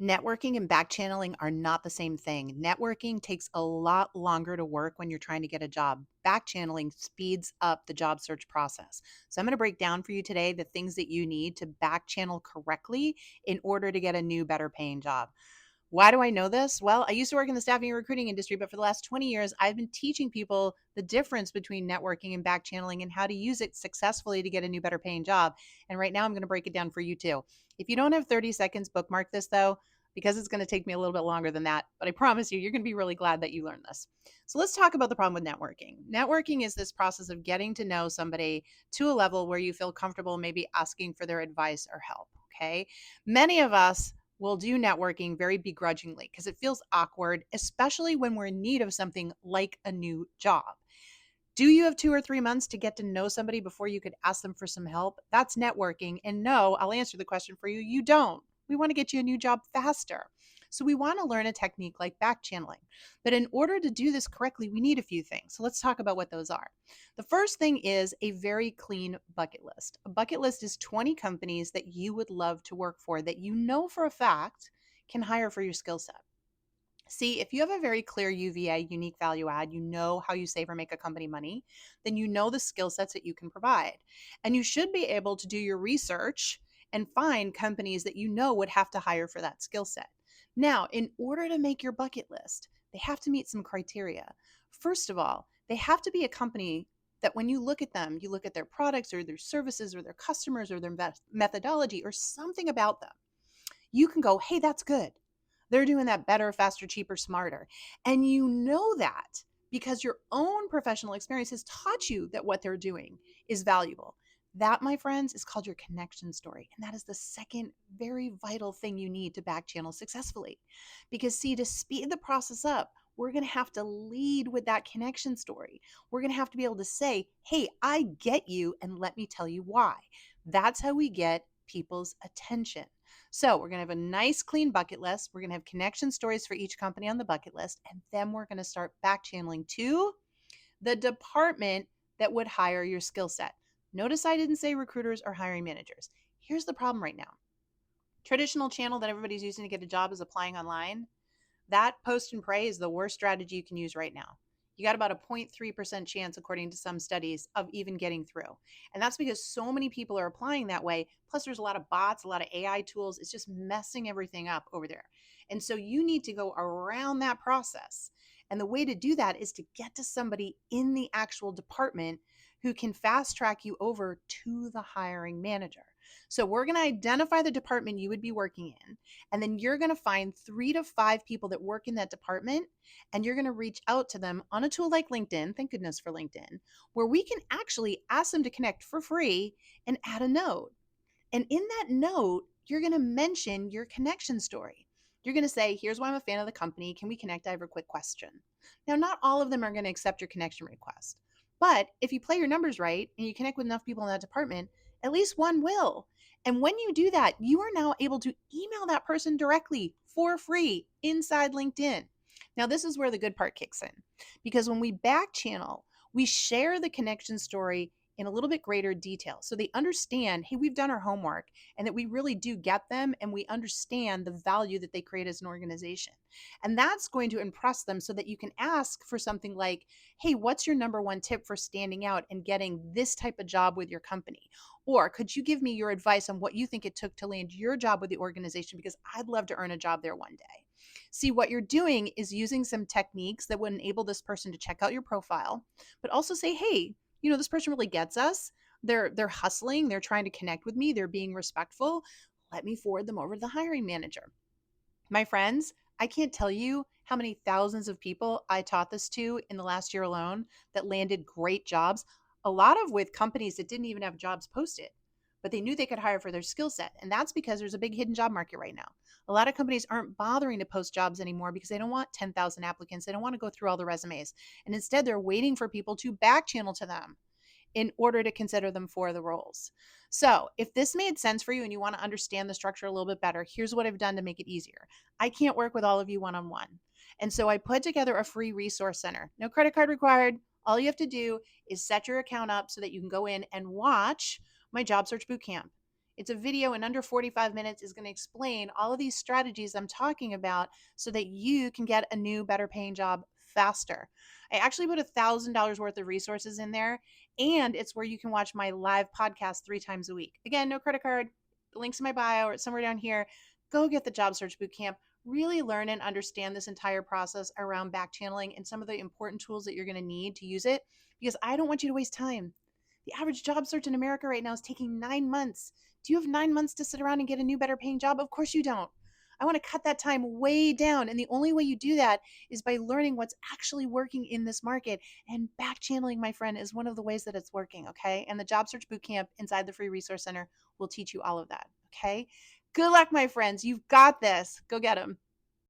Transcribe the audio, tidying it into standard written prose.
Networking and backchanneling are not the same thing. Networking takes a lot longer to work when you're trying to get a job. Backchanneling speeds up the job search process. So I'm going to break down for you today the things that you need to backchannel correctly in order to get a new, better paying job. Why do I know this? Well, I used to work in the staffing and recruiting industry, but for the last 20 years, I've been teaching people the difference between networking and back channeling and how to use it successfully to get a new, better paying job. And right now, I'm going to break it down for you too. If you don't have 30 seconds, bookmark this though, because it's going to take me a little bit longer than that. But I promise you're going to be really glad that you learned this. So let's talk about the problem with networking. Networking is this process of getting to know somebody to a level where you feel comfortable maybe asking for their advice or help. Okay. Many of us will do networking very begrudgingly because it feels awkward, especially when we're in need of something like a new job. Do you have 2 or 3 months to get to know somebody before you could ask them for some help? That's networking. And no, I'll answer the question for you. You don't. We want to get you a new job faster. So we want to learn a technique like back channeling. But in order to do this correctly, we need a few things. So let's talk about what those are. The first thing is a very clean bucket list. A bucket list is 20 companies that you would love to work for that you know for a fact can hire for your skill set. See, if you have a very clear UVA, unique value add, you know how you save or make a company money, then you know the skill sets that you can provide. And you should be able to do your research and find companies that you know would have to hire for that skill set. Now, in order to make your bucket list, they have to meet some criteria. First of all, they have to be a company that when you look at them, you look at their products or their services or their customers or their methodology or something about them. You can go, hey, that's good. They're doing that better, faster, cheaper, smarter. And you know that because your own professional experience has taught you that what they're doing is valuable. That, my friends, is called your connection story. And that is the second very vital thing you need to back channel successfully. Because, see, to speed the process up, we're going to have to lead with that connection story. We're going to have to be able to say, hey, I get you, and let me tell you why. That's how we get people's attention. So we're going to have a nice clean bucket list. We're going to have connection stories for each company on the bucket list. And then we're going to start back channeling to the department that would hire your skill set. Notice I didn't say recruiters or hiring managers. Here's the problem right now. Traditional channel that everybody's using to get a job is applying online. That post and pray is the worst strategy you can use right now. You got about a 0.3% chance, according to some studies, of even getting through. And that's because so many people are applying that way. Plus, there's a lot of bots, a lot of AI tools. It's just messing everything up over there. And so you need to go around that process. And the way to do that is to get to somebody in the actual department who can fast track you over to the hiring manager. So we're going to identify the department you would be working in, and then you're going to find 3 to 5 people that work in that department, and you're going to reach out to them on a tool like LinkedIn, thank goodness for LinkedIn, where we can actually ask them to connect for free and add a note. And in that note, you're going to mention your connection story. You're going to say, here's why I'm a fan of the company. Can we connect? I have a quick question. Now, not all of them are going to accept your connection request. But if you play your numbers right and you connect with enough people in that department, at least one will. And when you do that, you are now able to email that person directly for free inside LinkedIn. Now, this is where the good part kicks in because when we back channel, we share the connection story in a little bit greater detail. So they understand, hey, we've done our homework and that we really do get them and we understand the value that they create as an organization. And that's going to impress them so that you can ask for something like, hey, what's your number one tip for standing out and getting this type of job with your company? Or could you give me your advice on what you think it took to land your job with the organization? Because I'd love to earn a job there one day. See, what you're doing is using some techniques that would enable this person to check out your profile, but also say, hey, this person really gets us. They're hustling, they're trying to connect with me, they're being respectful. Let me forward them over to the hiring manager. My friends, I can't tell you how many thousands of people I taught this to in the last year alone that landed great jobs, a lot of with companies that didn't even have jobs posted, but they knew they could hire for their skill set. And that's because there's a big hidden job market right now. A lot of companies aren't bothering to post jobs anymore because they don't want 10,000 applicants. They don't want to go through all the resumes. And instead, they're waiting for people to back channel to them in order to consider them for the roles. So if this made sense for you and you want to understand the structure a little bit better, here's what I've done to make it easier. I can't work with all of you one-on-one. And so I put together a free resource center. No credit card required. All you have to do is set your account up so that you can go in and watch my job search bootcamp. It's a video in under 45 minutes is going to explain all of these strategies I'm talking about so that you can get a new, better paying job faster. I actually put $1,000 worth of resources in there, and it's where you can watch my live podcast 3 times a week. Again, no credit card. The link's in my bio or somewhere down here. Go get the Job Search Bootcamp. Really learn and understand this entire process around back channeling and some of the important tools that you're going to need to use it, because I don't want you to waste time. The average job search in America right now is taking 9 months. Do you have 9 months to sit around and get a new, better paying job? Of course you don't. I want to cut that time way down. And the only way you do that is by learning what's actually working in this market. And back channeling, my friend, is one of the ways that it's working. Okay. And the Job Search Bootcamp inside the free resource center will teach you all of that. Okay. Good luck, my friends. You've got this. Go get them.